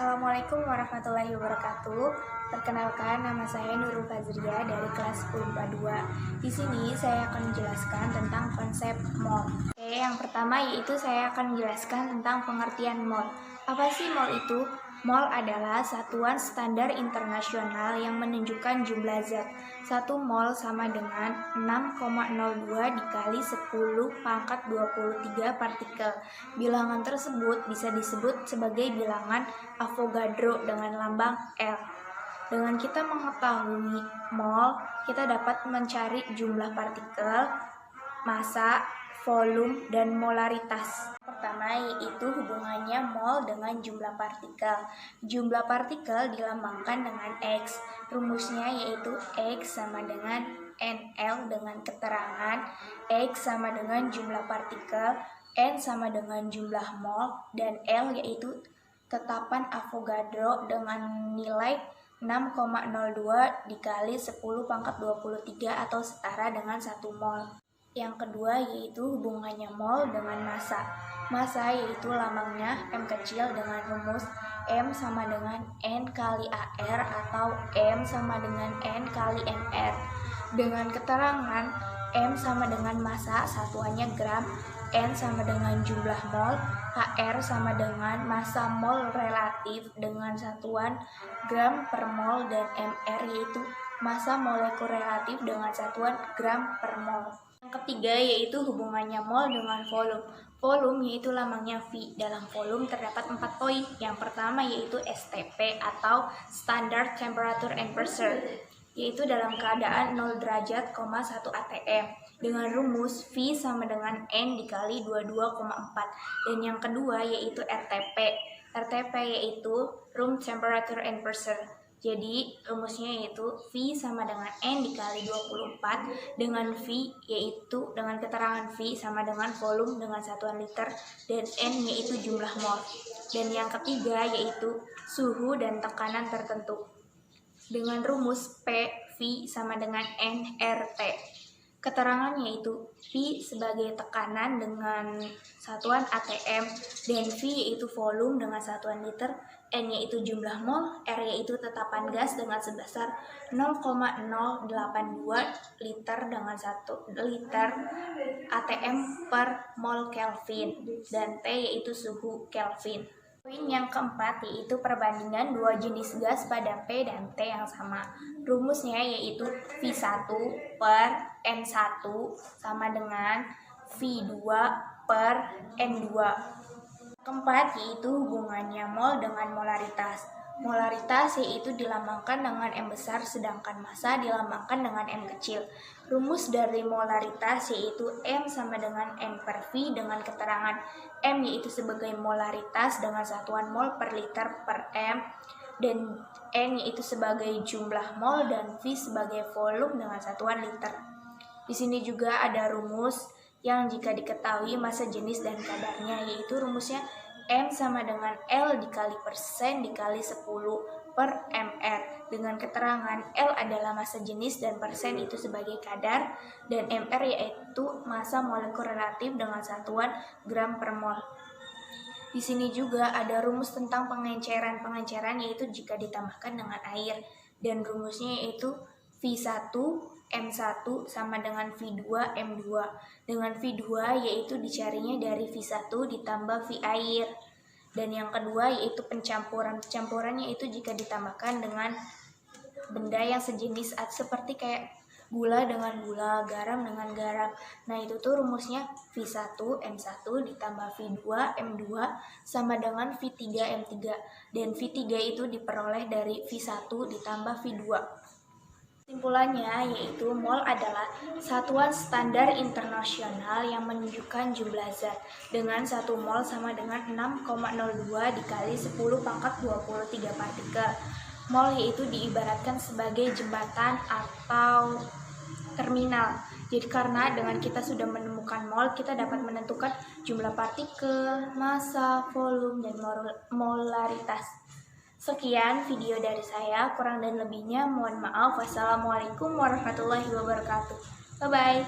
Assalamualaikum warahmatullahi wabarakatuh. Perkenalkan, nama saya Nurul Fazria dari kelas 10 IPA 2. Di sini saya akan menjelaskan tentang konsep mall. Yang pertama yaitu saya akan menjelaskan tentang pengertian mall. Apa sih mall itu? Mol adalah satuan standar internasional yang menunjukkan jumlah zat. Satu mol sama dengan 6,02 dikali 10 pangkat 23 partikel. Bilangan tersebut bisa disebut sebagai bilangan Avogadro dengan lambang L. Dengan kita mengetahui mol, kita dapat mencari jumlah partikel, massa, volume, dan molaritas. Pertama yaitu hubungannya mol dengan jumlah partikel. Jumlah partikel dilambangkan dengan X. Rumusnya yaitu X sama dengan NL dengan keterangan X sama dengan jumlah partikel, N sama dengan jumlah mol, dan L yaitu tetapan Avogadro dengan nilai 6,02 dikali 10 pangkat 23 atau setara dengan 1 mol. Yang kedua yaitu hubungannya mol dengan massa. Massa yaitu lambangnya M kecil dengan rumus M sama dengan N kali AR atau M sama dengan N kali MR. Dengan keterangan M sama dengan massa, satuannya gram, N sama dengan jumlah mol, HR sama dengan massa mol relatif dengan satuan gram per mol, dan MR yaitu massa molekul relatif dengan satuan gram per mol. Yang ketiga yaitu hubungannya mol dengan volume. Volume yaitu lambangnya V. Dalam volume terdapat 4 poin. Yang pertama yaitu STP atau Standard Temperature and Pressure, yaitu dalam keadaan 0 derajat, 1 atm dengan rumus V sama dengan N dikali 22,4. Dan yang kedua yaitu RTP. RTP yaitu Room Temperature and Pressure. Jadi rumusnya yaitu V sama dengan N dikali 24 dengan V yaitu dengan keterangan V sama dengan volume dengan satuan liter dan N yaitu jumlah mol. Dan yang ketiga yaitu suhu dan tekanan tertentu dengan rumus P V sama dengan N RT. Keterangannya yaitu P sebagai tekanan dengan satuan atm, dan V yaitu volume dengan satuan liter, N yaitu jumlah mol, R yaitu tetapan gas dengan sebesar 0,082 liter dengan 1 liter atm per mol Kelvin, dan T yaitu suhu Kelvin. Poin yang keempat yaitu perbandingan dua jenis gas pada P dan T yang sama. Rumusnya yaitu V1 per N1 sama dengan V2 per N2. Keempat yaitu hubungannya mol dengan molaritas. Molaritas yaitu dilambangkan dengan M besar sedangkan massa dilambangkan dengan M kecil. Rumus dari molaritas yaitu M sama dengan N per V dengan keterangan M yaitu sebagai molaritas dengan satuan mol per liter per M, dan N yaitu sebagai jumlah mol, dan V sebagai volume dengan satuan liter. Di sini juga ada rumus yang jika diketahui massa jenis dan kadarnya, yaitu rumusnya M sama dengan L dikali persen dikali 10 per MR dengan keterangan L adalah massa jenis dan persen itu sebagai kadar, dan MR yaitu massa molekul relatif dengan satuan gram per mol. Di sini juga ada rumus tentang pengenceran yaitu jika ditambahkan dengan air, dan rumusnya yaitu V1 M1 sama dengan V2 M2 dengan V2 yaitu dicarinya dari V1 ditambah V air. Dan yang kedua yaitu pencampurannya itu jika ditambahkan dengan benda yang sejenis seperti kayak gula dengan gula, garam dengan garam. Nah itu tuh rumusnya V1 M1 ditambah V2 M2 sama dengan V3 M3, dan V3 itu diperoleh dari V1 ditambah V2. Kesimpulannya yaitu mol adalah satuan standar internasional yang menunjukkan jumlah zat dengan 1 mol sama dengan 6,02 dikali 10 pangkat 23 partikel. Mol yaitu diibaratkan sebagai jembatan atau terminal. Jadi karena dengan kita sudah menemukan mol, kita dapat menentukan jumlah partikel, massa, volume, dan molaritas. Sekian video dari saya, kurang dan lebihnya mohon maaf. Wassalamualaikum warahmatullahi wabarakatuh. Bye-bye.